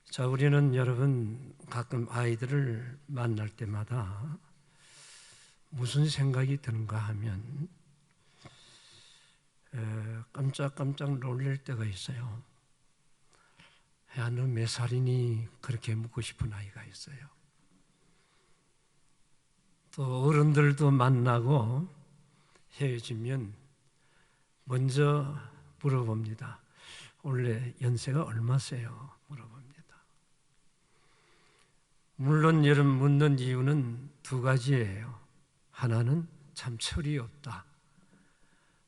자, 우리는 여러분 가끔 아이들을 만날 때마다 무슨 생각이 드는가 하면 깜짝깜짝 놀랄 때가 있어요. 야, 너 몇 살이니? 그렇게 묻고 싶은 아이가 있어요. 또 어른들도 만나고 헤어지면 먼저 물어봅니다. 원래 연세가 얼마세요? 물어봅니다. 물론 여러분 묻는 이유는 두 가지예요. 하나는 참 철이 없다.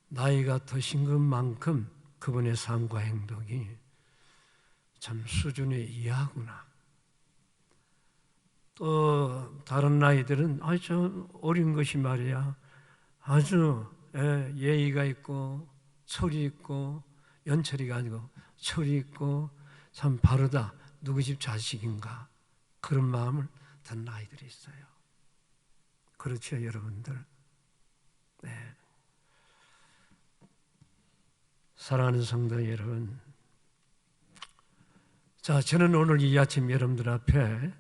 나이가 드신 것만큼 그분의 삶과 행동이 참 수준이 이하구나. 또 다른 아이들은 저 어린 것이 말이야 아주 예의가 있고 철이 있고, 연철이가 아니고 철이 있고 참 바르다. 누구 집 자식인가, 그런 마음을 든 아이들이 있어요. 그렇죠, 여러분들? 네. 사랑하는 성도 여러분, 자, 저는 오늘 이 아침 여러분들 앞에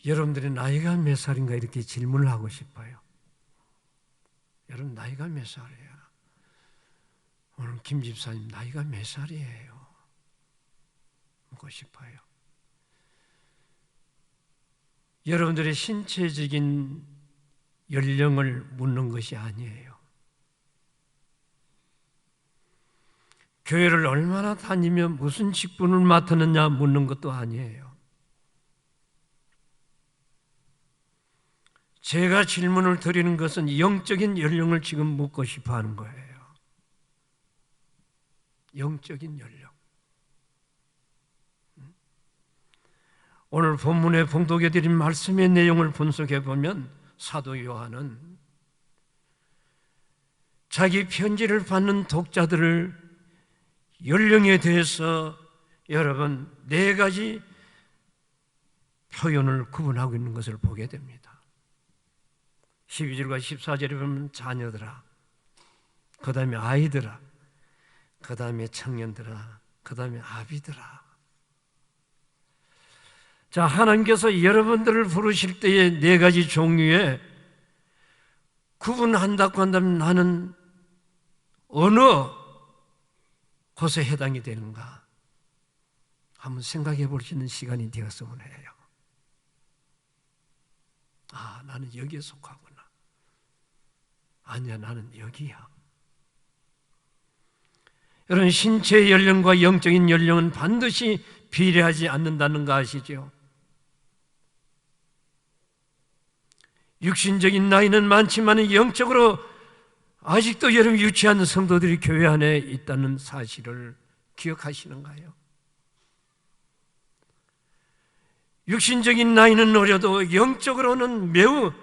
여러분들의 나이가 몇 살인가 이렇게 질문을 하고 싶어요. 여러분 나이가 몇 살이에요? 오늘 김 집사님 나이가 몇 살이에요? 묻고 싶어요. 여러분들의 신체적인 연령을 묻는 것이 아니에요. 교회를 얼마나 다니며 무슨 직분을 맡았느냐 묻는 것도 아니에요. 제가 질문을 드리는 것은 영적인 연령을 지금 묻고 싶어 하는 거예요. 영적인 연령. 오늘 본문에 봉독해 드린 말씀의 내용을 분석해 보면 사도 요한은 자기 편지를 받는 독자들을 연령에 대해서 여러분 네 가지 표현을 구분하고 있는 것을 보게 됩니다. 12절과 14절에 보면 자녀들아, 그 다음에 아이들아, 그 다음에 청년들아, 그 다음에 아비들아. 자, 하나님께서 여러분들을 부르실 때의 네 가지 종류에 구분한다고 한다면 나는 어느 곳에 해당이 되는가 한번 생각해 볼 수 있는 시간이 되었으면 해요. 아, 나는 여기에 속하구나. 아니야, 나는 여기야. 여러분, 신체의 연령과 영적인 연령은 반드시 비례하지 않는다는 거 아시죠? 육신적인 나이는 많지만 영적으로 아직도 여러분 유치한 성도들이 교회 안에 있다는 사실을 기억하시는가요? 육신적인 나이는 어려도 영적으로는 매우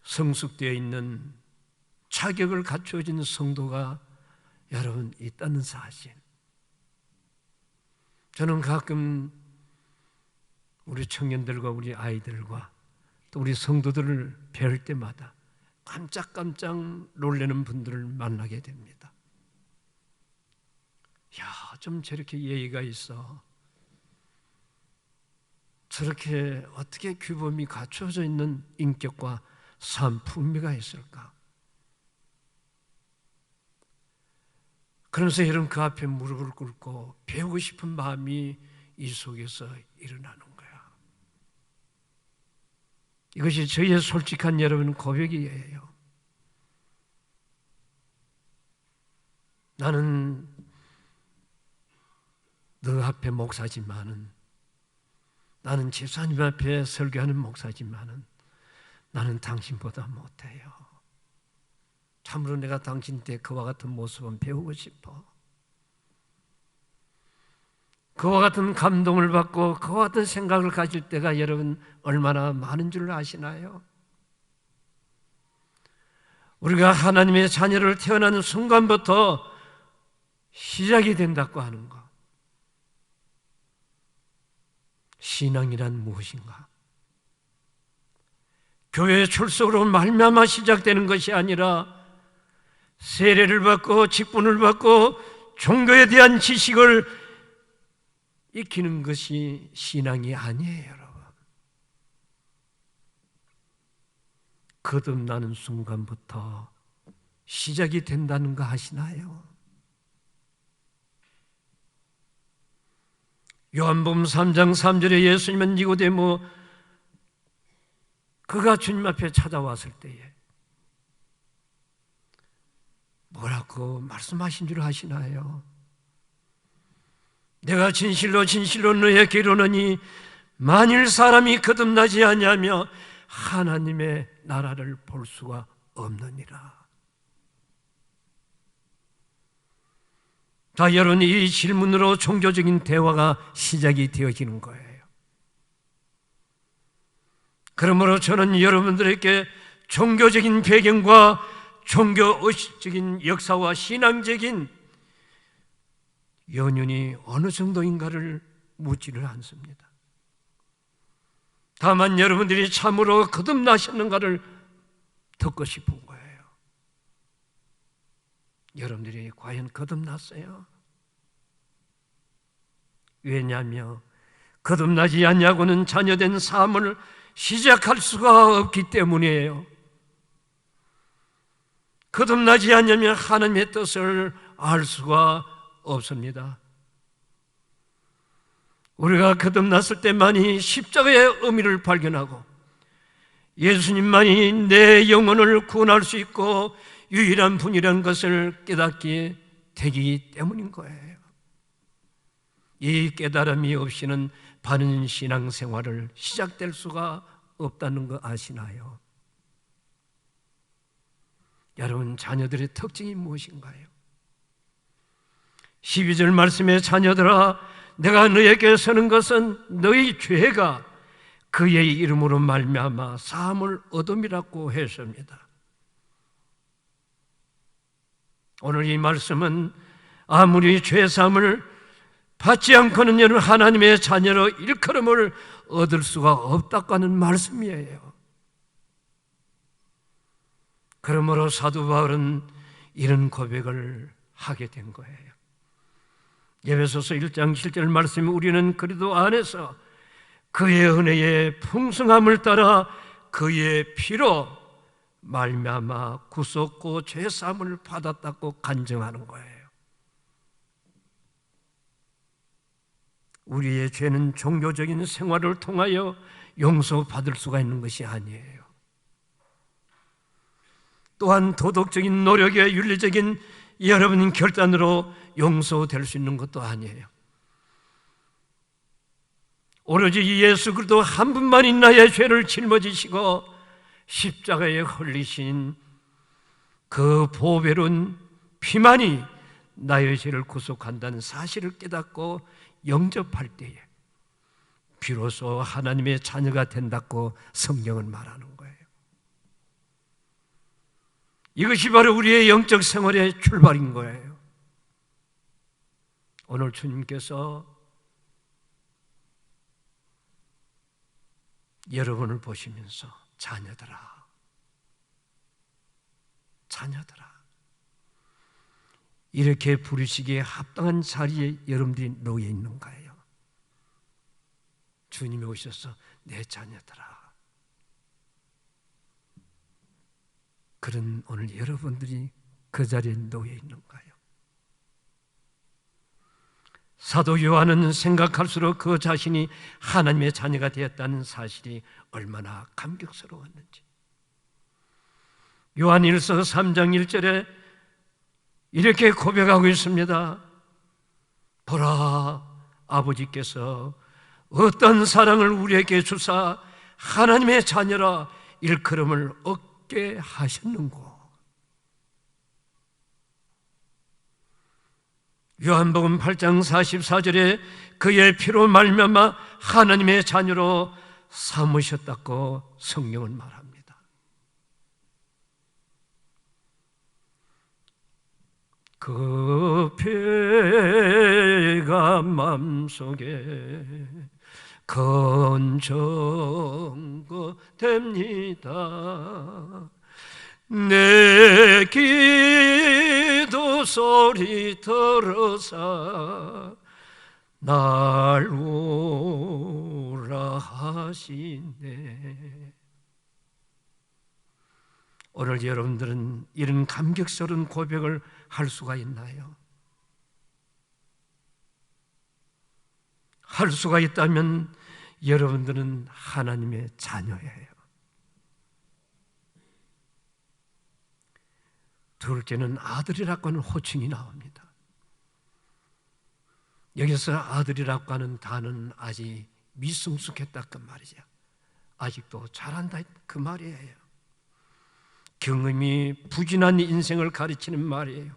성숙되어 있는 자격을 갖추어진 성도가 여러분 있다는 사실. 저는 가끔 우리 청년들과 우리 아이들과 또 우리 성도들을 뵐 때마다 깜짝깜짝 놀라는 분들을 만나게 됩니다. 야, 좀 저렇게 예의가 있어. 저렇게 어떻게 규범이 갖춰져 있는 인격과 삶 풍미가 있을까? 그러면서 여러분 그 앞에 무릎을 꿇고 배우고 싶은 마음이 이 속에서 일어나는 거야. 이것이 저희의 솔직한 여러분 고백이에요. 나는 너 앞에 목사지만은, 나는 집사님 앞에 설교하는 목사지만은 나는 당신보다 못해요. 참으로 내가 당신 때 그와 같은 모습은 배우고 싶어. 그와 같은 감동을 받고 그와 같은 생각을 가질 때가 여러분 얼마나 많은 줄 아시나요? 우리가 하나님의 자녀를 태어나는 순간부터 시작이 된다고 하는 것. 신앙이란 무엇인가? 교회에 출석으로 말미암아 시작되는 것이 아니라 세례를 받고 직분을 받고 종교에 대한 지식을 익히는 것이 신앙이 아니에요, 여러분. 거듭나는 순간부터 시작이 된다는 거 아시나요? 요한복음 3장 3절에 예수님은 니고데모 그가 주님 앞에 찾아왔을 때에 뭐라고 말씀하신 줄 아시나요? 내가 진실로 진실로 너에게 이르노니 만일 사람이 거듭나지 아니하며 하나님의 나라를 볼 수가 없느니라. 자, 여러분, 이 질문으로 종교적인 대화가 시작이 되어지는 거예요. 그러므로 저는 여러분들에게 종교적인 배경과 종교의식적인 역사와 신앙적인 연륜이 어느 정도인가를 묻지를 않습니다. 다만 여러분들이 참으로 거듭나셨는가를 듣고 싶은 거예요. 여러분들이 과연 거듭났어요? 왜냐하면 거듭나지 않냐고는 자녀된 삶을 시작할 수가 없기 때문이에요. 거듭나지 않으면 하나님의 뜻을 알 수가 없습니다. 우리가 거듭났을 때만이 십자가의 의미를 발견하고 예수님만이 내 영혼을 구원할 수 있고 유일한 분이라는 것을 깨닫게 되기 때문인 거예요. 이 깨달음이 없이는 바른 신앙생활을 시작될 수가 없다는 거 아시나요? 여러분, 자녀들의 특징이 무엇인가요? 12절 말씀에 자녀들아 내가 너에게 서는 것은 너희 죄가 그의 이름으로 말미암아 사함을 얻음이라고 했습니다. 오늘 이 말씀은 아무리 죄사함을 받지 않고는 여러분 하나님의 자녀로 일컬음을 얻을 수가 없다고 하는 말씀이에요. 그러므로 사도 바울은 이런 고백을 하게 된 거예요. 에베소서 1장 7절 말씀에 우리는 그리스도 안에서 그의 은혜의 풍성함을 따라 그의 피로 말미암아 구속고 죄사함을 받았다고 간증하는 거예요. 우리의 죄는 종교적인 생활을 통하여 용서받을 수가 있는 것이 아니에요. 또한 도덕적인 노력의 윤리적인 여러분 결단으로 용서될 수 있는 것도 아니에요. 오로지 예수 그리스도 한 분만이 나의 죄를 짊어지시고 십자가에 흘리신 그 보배로운 피만이 나의 죄를 구속한다는 사실을 깨닫고 영접할 때에 비로소 하나님의 자녀가 된다고 성경은 말하는 거예요. 이것이 바로 우리의 영적 생활의 출발인 거예요. 오늘 주님께서 여러분을 보시면서 자녀들아, 자녀들아 이렇게 부르시기에 합당한 자리에 여러분들이 놓여 있는 거예요. 주님이 오셔서 내 자녀들아, 그런 오늘 여러분들이 그 자리에 놓여 있는 거예요. 사도 요한은 생각할수록 그 자신이 하나님의 자녀가 되었다는 사실이 얼마나 감격스러웠는지. 요한일서 3장 1절에 이렇게 고백하고 있습니다. 보라, 아버지께서 어떤 사랑을 우리에게 주사 하나님의 자녀라 일컬음을 얻게 하셨는고. 요한복음 8장 44절에 그의 피로 말미암아 하나님의 자녀로 삼으셨다고 성경은 말합니다. 그 배가 맘속에 건전거됩니다. 내 기도 소리 들어서 날 오라 하시네. 오늘 여러분들은 이런 감격스러운 고백을 할 수가 있나요? 할 수가 있다면 여러분들은 하나님의 자녀예요. 둘째는 아들이라고 하는 호칭이 나옵니다. 여기서 아들이라고 하는 단어는 아직 미성숙했다 그 말이죠. 아직도 잘한다 그 말이에요. 경험이 부진한 인생을 가르치는 말이에요.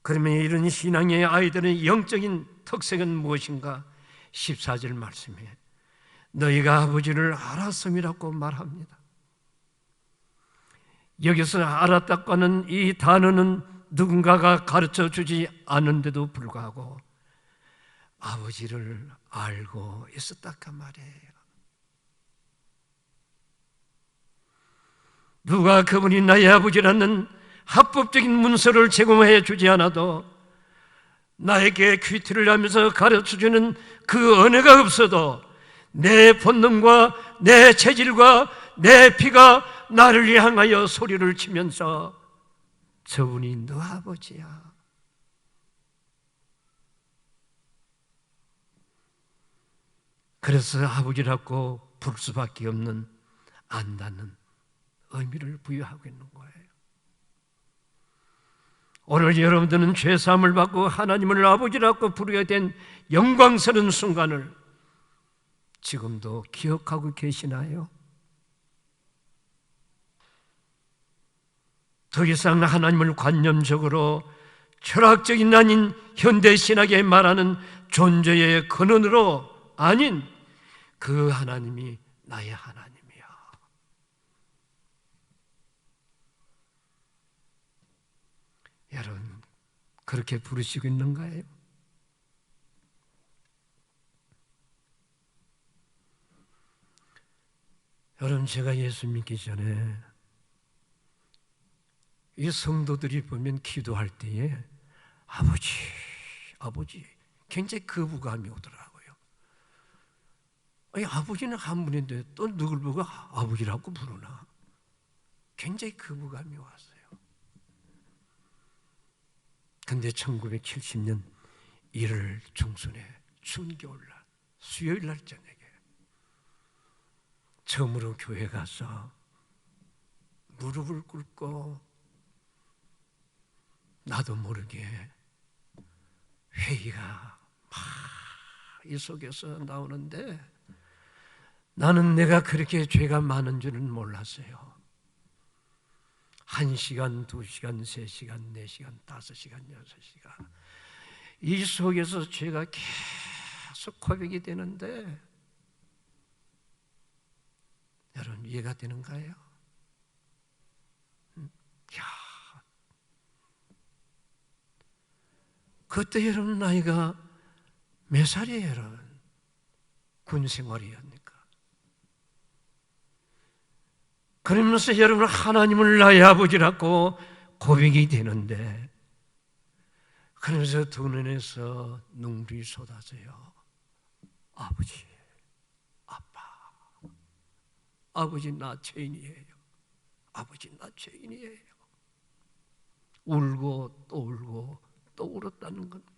그러면 이런 신앙의 아이들의 영적인 특색은 무엇인가? 14절 말씀에 너희가 아버지를 알았음이라고 말합니다. 여기서 알았다고 하는 이 단어는 누군가가 가르쳐 주지 않은데도 불구하고 아버지를 알고 있었다 그 말이에요. 누가 그분이 나의 아버지라는 합법적인 문서를 제공해 주지 않아도 나에게 퀴트를 하면서 가르쳐주는 그 은혜가 없어도 내 본능과 내 체질과 내 피가 나를 향하여 소리를 치면서 저분이 너 아버지야. 그래서 아버지라고 부를 수밖에 없는 안다는 의미를 부여하고 있는 거예요. 오늘 여러분들은 죄사함을 받고 하나님을 아버지라고 부르게 된 영광스러운 순간을 지금도 기억하고 계시나요? 더 이상 하나님을 관념적으로 철학적인 아닌 현대신학에 말하는 존재의 근원으로 아닌 그 하나님이 나의 하나님이야. 여러분 그렇게 부르시고 있는가요? 여러분 제가 예수 믿기 전에 이 성도들이 보면 기도할 때에 아버지, 아버지 굉장히 거부감이 오더라고요. 아니 아버지는 한 분인데 또 누굴 보고 아버지라고 부르나? 굉장히 거부감이 왔어요. 근데 1970년 1월 중순에 추운 겨울날 수요일날 저녁에 처음으로 교회 가서 무릎을 꿇고 나도 모르게 회의가 막 이 속에서 나오는데 나는 내가 그렇게 죄가 많은 줄은 몰랐어요. 1시간, 2시간, 3시간, 4시간, 5시간, 6시간 이 속에서 죄가 계속 고백이 되는데 여러분 이해가 되는가요? 그때 여러분 나이가 몇 살이에요 여러분? 군 생활이었니까. 그러면서 여러분 하나님을 나의 아버지라고 고백이 되는데 그러면서 두 눈에서 눈물이 쏟아져요. 아버지, 아빠, 아버지 나 죄인이에요. 아버지 나 죄인이에요. 울고 또 울고 또 울었다는 겁니다.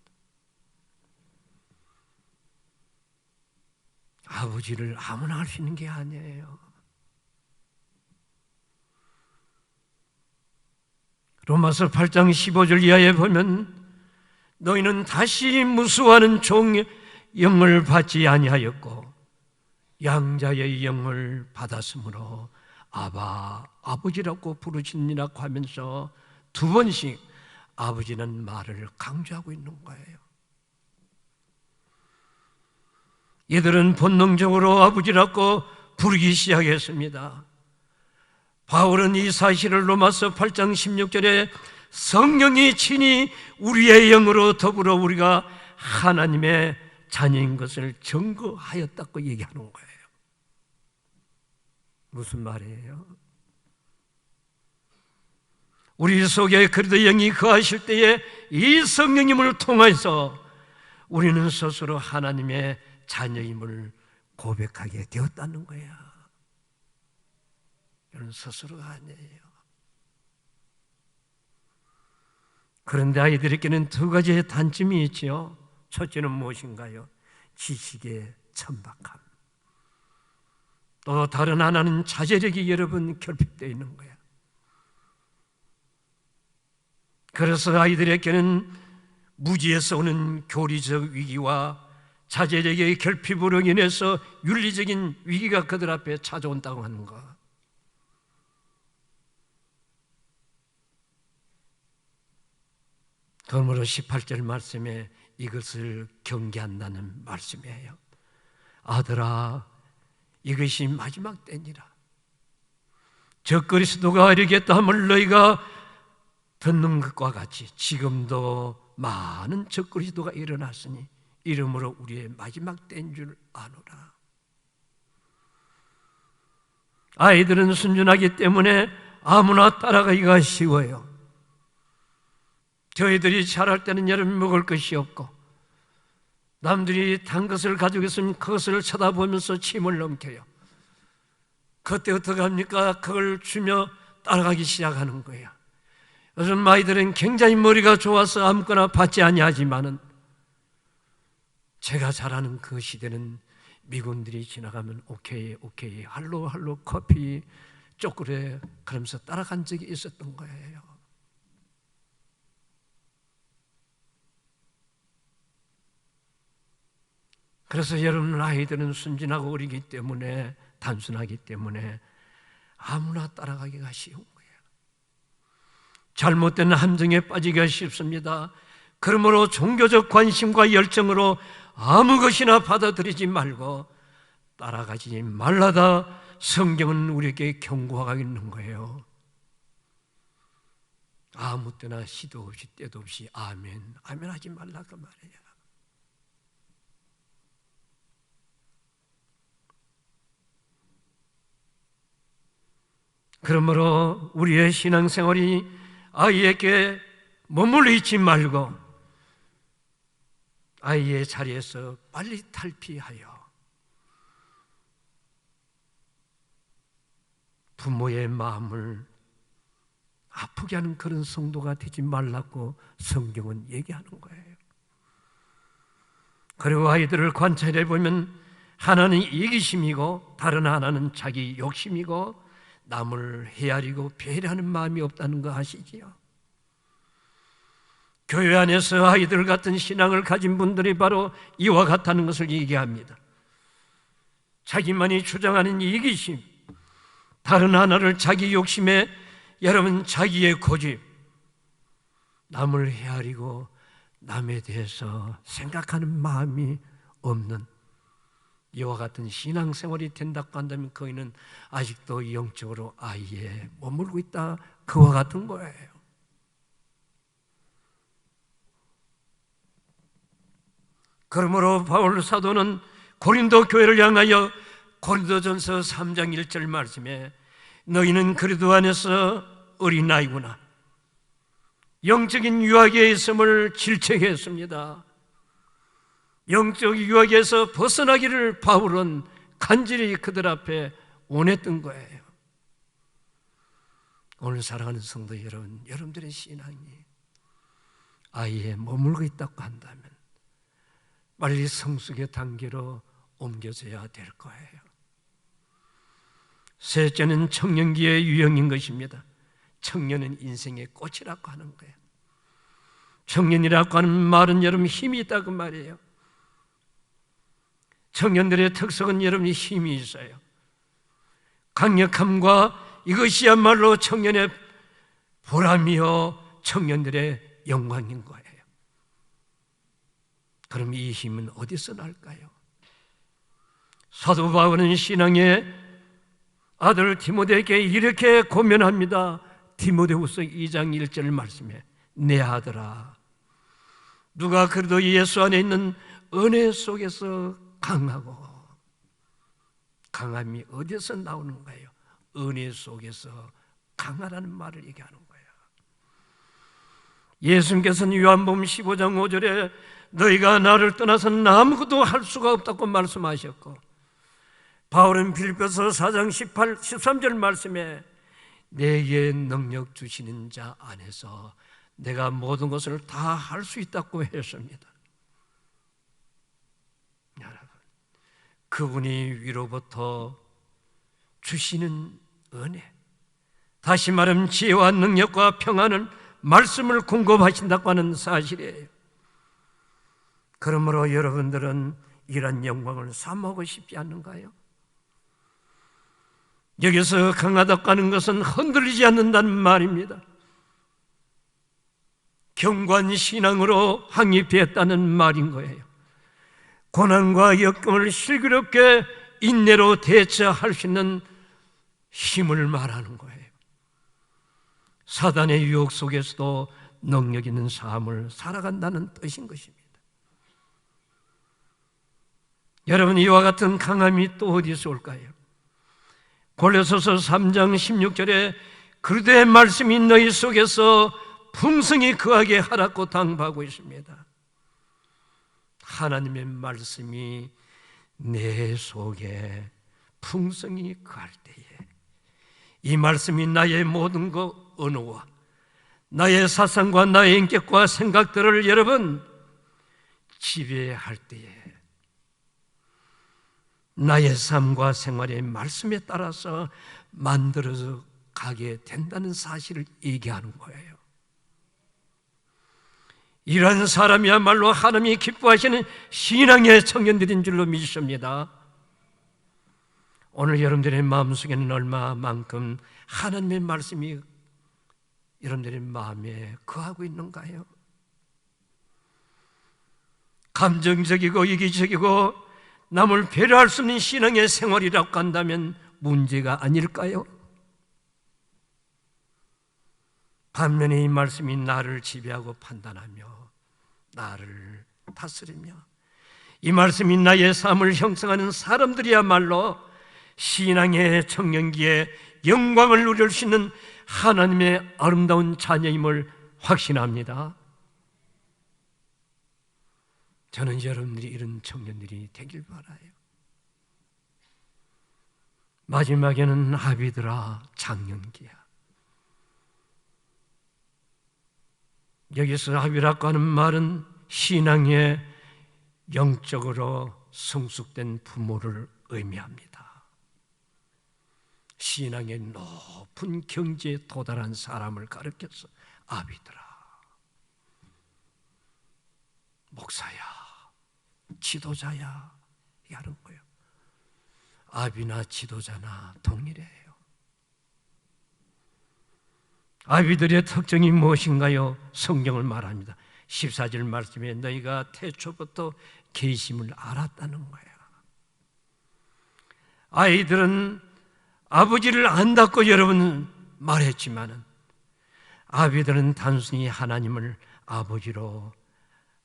아버지를 아무나 할 수 있는 게 아니에요. 로마서 8장 15절 이하에 보면 너희는 다시 무수하는 종의 영을 받지 아니하였고 양자의 영을 받았으므로 아바 아버지라고 부르시니라고 하면서 두 번씩 아버지는 말을 강조하고 있는 거예요. 얘들은 본능적으로 아버지라고 부르기 시작했습니다. 바울은 이 사실을 로마서 8장 16절에 성령이 친히 우리의 영으로 더불어 우리가 하나님의 자녀인 것을 증거하였다고 얘기하는 거예요. 무슨 말이에요? 우리 속에 그리스도의 영이 거하실 때에 이 성령님을 통해서 우리는 스스로 하나님의 자녀임을 고백하게 되었다는 거야. 이건 스스로가 아니에요. 그런데 아이들에게는 두 가지의 단점이 있지요. 첫째는 무엇인가요? 지식의 천박함. 또 다른 하나는 자제력이 여러분 결핍되어 있는 거야. 그래서 아이들에게는 무지에서 오는 교리적 위기와 자제력의 결핍으로 인해서 윤리적인 위기가 그들 앞에 찾아온다고 하는 것. 그러므로 18절 말씀에 이것을 경계한다는 말씀이에요. 아들아, 이것이 마지막 때니라. 적그리스도가 이르겠다 함을 너희가 듣는 것과 같이 지금도 많은 적그리스도가 일어났으니 이러므로 우리의 마지막 때인 줄 아노라. 아이들은 순전하기 때문에 아무나 따라가기가 쉬워요. 저희들이 자랄 때는 여러분 먹을 것이 없고 남들이 단 것을 가지고 있으면 그것을 쳐다보면서 침을 넘겨요. 그때 어떻게 합니까? 그걸 주며 따라가기 시작하는 거예요. 요즘 아이들은 굉장히 머리가 좋아서 아무거나 받지 아니하지만은 제가 잘 아는 그 시대는 미군들이 지나가면 오케이 오케이 할로 할로 커피 쪼그레 그러면서 따라간 적이 있었던 거예요. 그래서 여러분 아이들은 순진하고 어리기 때문에 단순하기 때문에 아무나 따라가기가 쉬운 거예요. 잘못된 함정에 빠지기가 쉽습니다. 그러므로 종교적 관심과 열정으로 아무 것이나 받아들이지 말고 따라가지 말라다 성경은 우리에게 경고하고 있는 거예요. 아무 때나 시도 없이 때도 없이 아멘, 아멘 하지 말라 그 말이에요. 그러므로 우리의 신앙생활이 아이에게 머물러 있지 말고 아이의 자리에서 빨리 탈피하여 부모의 마음을 아프게 하는 그런 성도가 되지 말라고 성경은 얘기하는 거예요. 그리고 아이들을 관찰해 보면 하나는 이기심이고 다른 하나는 자기 욕심이고 남을 헤아리고 배려하는 마음이 없다는 거 아시지요? 교회 안에서 아이들 같은 신앙을 가진 분들이 바로 이와 같다는 것을 얘기합니다. 자기만이 주장하는 이기심, 다른 하나를 자기 욕심에 여러분 자기의 고집, 남을 헤아리고 남에 대해서 생각하는 마음이 없는 이와 같은 신앙생활이 된다고 한다면 그이는 아직도 영적으로 아이에 머물고 있다 그와 같은 거예요. 그러므로 바울 사도는 고린도 교회를 향하여 고린도전서 3장 1절 말씀에 너희는 그리스도 안에서 어린아이구나 영적인 유학에 있음을 질책했습니다. 영적 유학에서 벗어나기를 바울은 간절히 그들 앞에 원했던 거예요. 오늘 사랑하는 성도 여러분, 여러분들의 신앙이 아이에 머물고 있다고 한다면 빨리 성숙의 단계로 옮겨져야 될 거예요. 셋째는 청년기의 유형인 것입니다. 청년은 인생의 꽃이라고 하는 거예요. 청년이라고 하는 말은 여러분 힘이 있다고 말이에요. 청년들의 특성은 여러분이 힘이 있어요. 강력함과 이것이야말로 청년의 보람이요 청년들의 영광인 거예요. 그럼 이 힘은 어디서 날까요? 사도 바울은 신앙의 아들 디모데에게 이렇게 고면합니다. 디모데후서 2장 1절 말씀에 내 아들아 누가 그래도 예수 안에 있는 은혜 속에서 강하고 강함이 어디서 나오는 거예요? 은혜 속에서 강하라는 말을 얘기하는 거예요. 예수님께서는 요한복음 15장 5절에 너희가 나를 떠나서는 아무것도 할 수가 없다고 말씀하셨고, 바울은 빌립보서 4장 13절 말씀에 내게 능력 주시는 자 안에서 내가 모든 것을 다 할 수 있다고 했습니다. 여러분, 그분이 위로부터 주시는 은혜, 다시 말하면 지혜와 능력과 평안을 말씀을 공급하신다고 하는 사실이에요. 그러므로 여러분들은 이런 영광을 사모하고 싶지 않는가요? 여기서 강하다고 하는 것은 흔들리지 않는다는 말입니다. 경관신앙으로 확립되었다는 말인 거예요. 고난과 역경을 슬기롭게 인내로 대처할 수 있는 힘을 말하는 거예요. 사단의 유혹 속에서도 능력 있는 삶을 살아간다는 뜻인 것입니다. 여러분, 이와 같은 강함이 또 어디서 올까요? 골로새서 3장 16절에 그리스도의 말씀이 너희 속에서 풍성히 거하게 하라고 당부하고 있습니다. 하나님의 말씀이 내 속에 풍성히 거할 때에 이 말씀이 나의 모든 언어와 나의 사상과 나의 인격과 생각들을 여러분 지배할 때에 나의 삶과 생활의 말씀에 따라서 만들어져 가게 된다는 사실을 얘기하는 거예요. 이러한 사람이야말로 하나님이 기뻐하시는 신앙의 청년들인 줄로 믿습니다. 오늘 여러분들의 마음속에는 얼마만큼 하나님의 말씀이 여러분들의 마음에 거하고 있는가요? 감정적이고 이기적이고 남을 배려할 수 없는 신앙의 생활이라고 한다면 문제가 아닐까요? 반면에 이 말씀이 나를 지배하고 판단하며 나를 다스리며 이 말씀이 나의 삶을 형성하는 사람들이야말로 신앙의 청년기에 영광을 누릴 수 있는 하나님의 아름다운 자녀임을 확신합니다. 저는 여러분들이 이런 청년들이 되길 바라요. 마지막에는 아비들아 장년기야. 여기서 아비라고 하는 말은 신앙의 영적으로 성숙된 부모를 의미합니다. 신앙의 높은 경지에 도달한 사람을 가르쳐서 아비들아, 목사야, 지도자야 하는 거예요. 아비나 지도자나 동일해요. 아비들의 특징이 무엇인가요? 성경을 말합니다. 14절 말씀에 너희가 태초부터 계심을 알았다는 거야. 아이들은 아버지를 안다고 여러분 말했지만은 아비들은 단순히 하나님을 아버지로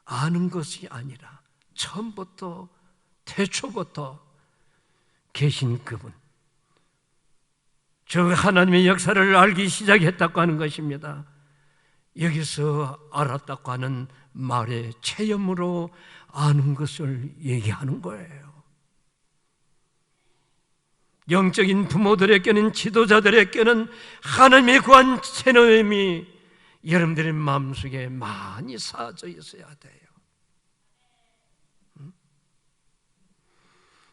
아는 것이 아니라 처음부터 태초부터 계신 그분, 저 하나님의 역사를 알기 시작했다고 하는 것입니다. 여기서 알았다고 하는 말의 체험으로 아는 것을 얘기하는 거예요. 영적인 부모들에게는, 지도자들에게는 하나님의 구한 체험이 여러분들의 마음속에 많이 쌓여져 있어야 돼요.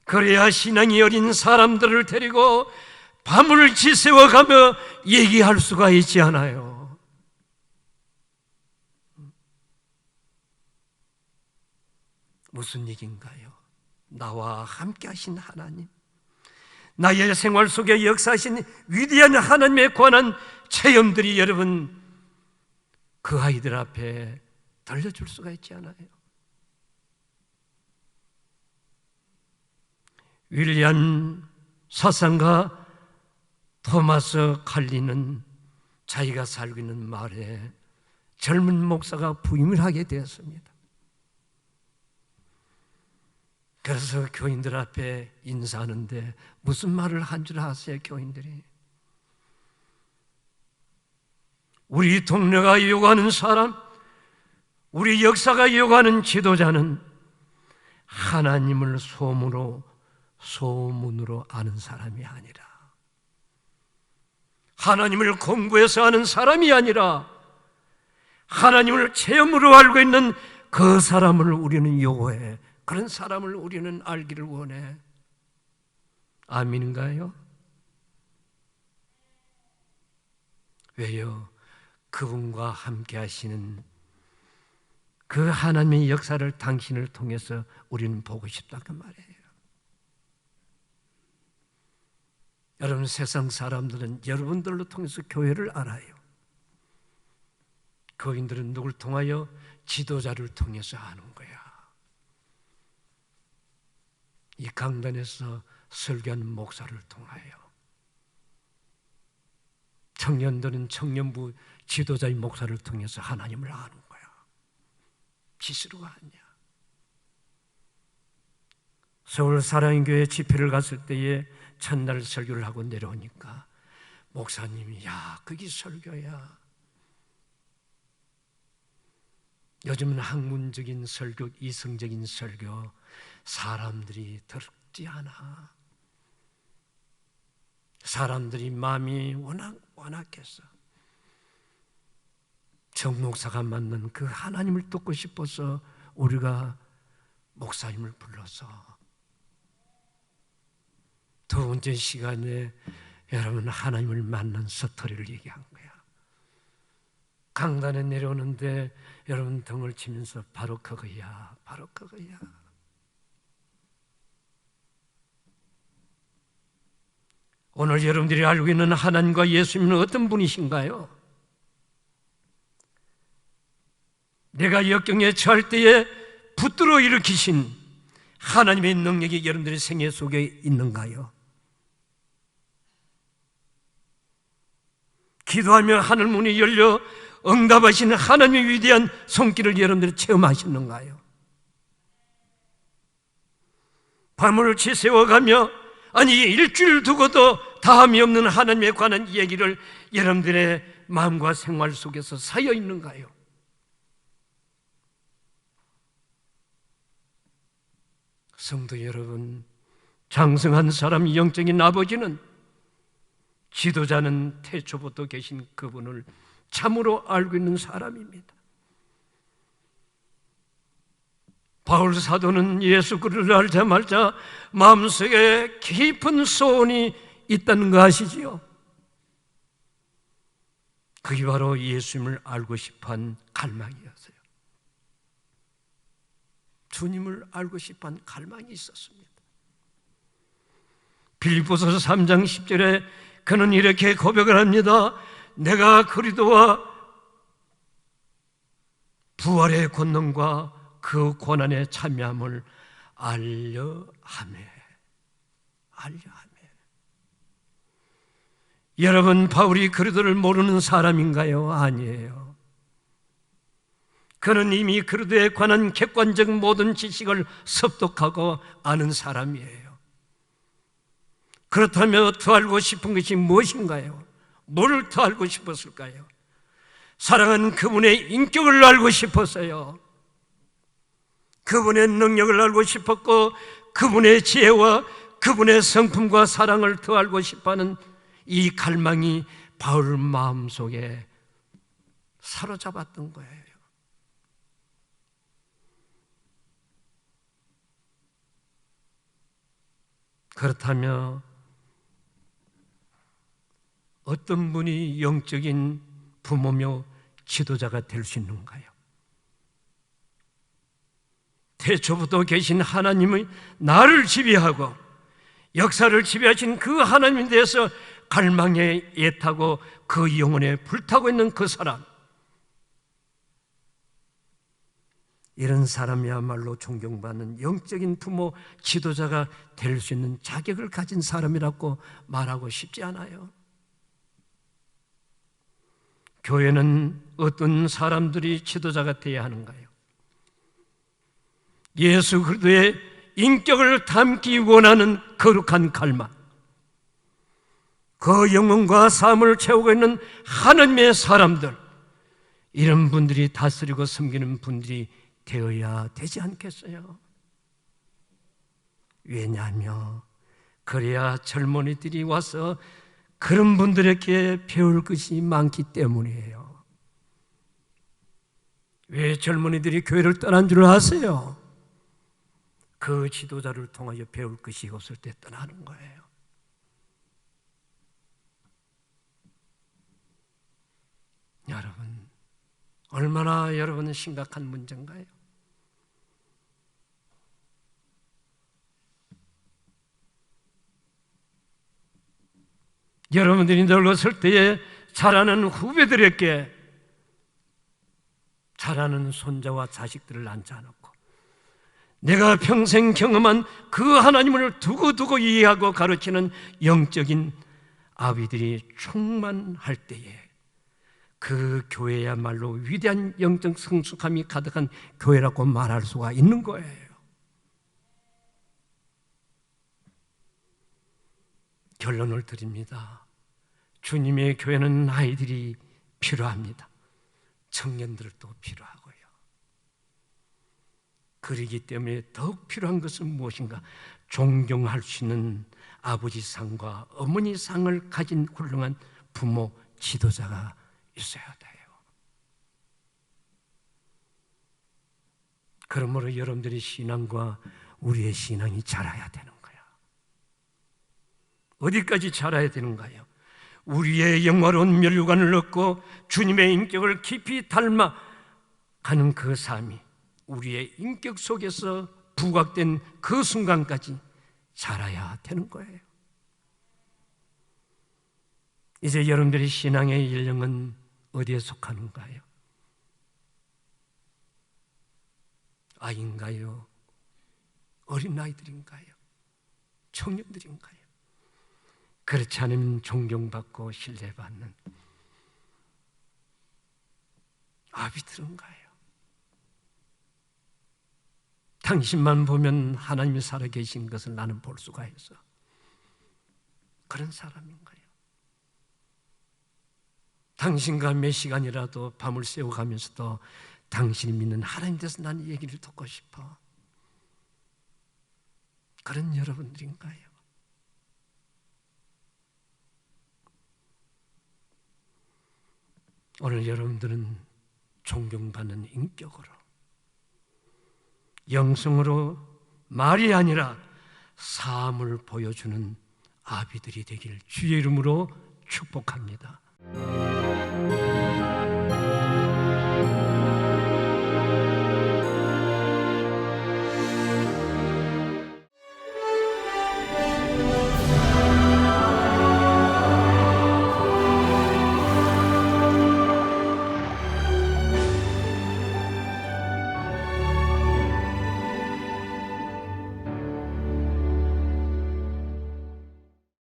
그래야 신앙이 어린 사람들을 데리고 밤을 지새워가며 얘기할 수가 있지 않아요. 무슨 얘기인가요? 나와 함께 하신 하나님, 나의 생활 속에 역사하신 위대한 하나님에 관한 체험들이 여러분 그 아이들 앞에 들려줄 수가 있지 않아요. 윌리엄 사상가 토마스 칼리는 자기가 살고 있는 마을에 젊은 목사가 부임을 하게 되었습니다. 그래서 교인들 앞에 인사하는데 무슨 말을 한 줄 아세요? 교인들이 우리 동네가 요구하는 사람, 우리 역사가 요구하는 지도자는 하나님을 소문으로 아는 사람이 아니라, 하나님을 공부해서 아는 사람이 아니라 하나님을 체험으로 알고 있는 그 사람을 우리는 요구해. 그런 사람을 우리는 알기를 원해. 아멘인가요? 왜요? 그분과 함께 하시는 그 하나님의 역사를 당신을 통해서 우리는 보고 싶다 그 말이에요. 여러분, 세상 사람들은 여러분들로 통해서 교회를 알아요. 교인들은 누굴 통하여? 지도자를 통해서 아는 거야. 이 강단에서 설교하는 목사를 통하여, 청년들은 청년부 지도자의 목사를 통해서 하나님을 아는 거야. 스스로가 아니야. 서울 사랑교회 집회를 갔을 때에 첫날 설교를 하고 내려오니까 목사님이, 야, 그게 설교야. 요즘은 학문적인 설교, 이성적인 설교, 사람들이 더럽지 않아. 사람들이 마음이 완악해서 정 목사가 만난 그 하나님을 듣고 싶어서 우리가 목사님을 불러서 두 번째 시간에 여러분 하나님을 만난 스토리를 얘기한 거야. 강단에 내려오는데 여러분 등을 치면서 바로 그거야, 바로 그거야. 오늘 여러분들이 알고 있는 하나님과 예수님은 어떤 분이신가요? 내가 역경에 처할 때에 붙들어 일으키신 하나님의 능력이 여러분들의 생애 속에 있는가요? 기도하며 하늘문이 열려 응답하시는 하나님의 위대한 손길을 여러분들이 체험하셨는가요? 밤을 지새워가며, 아니 일주일 두고도 다함이 없는 하나님에 관한 얘기를 여러분들의 마음과 생활 속에서 쌓여 있는가요? 성도 여러분, 장성한 사람 영적인 아버지는, 지도자는 태초부터 계신 그분을 참으로 알고 있는 사람입니다. 바울 사도는 예수 그리스도를 알자마자 마음속에 깊은 소원이 있다는 거 아시지요? 그게 바로 예수님을 알고 싶어한 갈망이었어요. 주님을 알고 싶어한 갈망이 있었습니다. 빌립보서 3장 10절에 그는 이렇게 고백을 합니다. 내가 그리스도와 부활의 권능과 그 고난에 참여함을 알려하매. 여러분, 바울이 그리스도를 모르는 사람인가요? 아니에요. 그는 이미 그리스도에 관한 객관적 모든 지식을 습득하고 아는 사람이에요. 그렇다면 더 알고 싶은 것이 무엇인가요? 뭘 더 알고 싶었을까요? 사랑하는 그분의 인격을 알고 싶었어요. 그분의 능력을 알고 싶었고, 그분의 지혜와 그분의 성품과 사랑을 더 알고 싶어하는 이 갈망이 바울 마음속에 사로잡았던 거예요. 그렇다면 어떤 분이 영적인 부모며 지도자가 될 수 있는가요? 태초부터 계신 하나님의 나를 지배하고 역사를 지배하신 그 하나님에 대해서 갈망에 애타고 그 영혼에 불타고 있는 그 사람, 이런 사람이야말로 존경받는 영적인 부모, 지도자가 될 수 있는 자격을 가진 사람이라고 말하고 싶지 않아요. 교회는 어떤 사람들이 지도자가 되어야 하는가요? 예수 그리스도의 인격을 담기 원하는 거룩한 갈망, 그 영혼과 삶을 채우고 있는 하나님의 사람들, 이런 분들이 다스리고 섬기는 분들이 되어야 되지 않겠어요? 왜냐하면 그래야 젊은이들이 와서 그런 분들에게 배울 것이 많기 때문이에요. 왜 젊은이들이 교회를 떠난 줄 아세요? 그 지도자를 통하여 배울 것이 없을 때 떠나는 거예요. 여러분, 얼마나 여러분은 심각한 문제인가요? 여러분들이 늙었을 때에 자라는 후배들에게 자라는 손자와 자식들을 앉혀놓고 내가 평생 경험한 그 하나님을 두고두고 이해하고 가르치는 영적인 아비들이 충만할 때에 그 교회야말로 위대한 영적 성숙함이 가득한 교회라고 말할 수가 있는 거예요. 결론을 드립니다. 주님의 교회는 아이들이 필요합니다. 청년들도 필요하고요. 그러기 때문에 더욱 필요한 것은 무엇인가? 존경할 수 있는 아버지 상과 어머니 상을 가진 훌륭한 부모, 지도자가 있어야 돼요. 그러므로 여러분들의 신앙과 우리의 신앙이 자라야 되는 거야. 어디까지 자라야 되는가요? 우리의 영화로운 면류관을 얻고 주님의 인격을 깊이 닮아가는 그 삶이 우리의 인격 속에서 부각된 그 순간까지 자라야 되는 거예요. 이제 여러분들의 신앙의 연령은 어디에 속하는가요? 아이인가요? 어린아이들인가요? 청년들인가요? 그렇지 않으면 존경받고 신뢰받는 아비들인가요? 당신만 보면 하나님이 살아계신 것을 나는 볼 수가 있어. 그런 사람인가요? 당신과 몇 시간이라도 밤을 새워가면서도 당신이 믿는 하나님 대해서 나는 얘기를 듣고 싶어. 그런 여러분들인가요? 오늘 여러분들은 존경받는 인격으로, 영성으로 말이 아니라 삶을 보여주는 아비들이 되기를 주의 이름으로 축복합니다.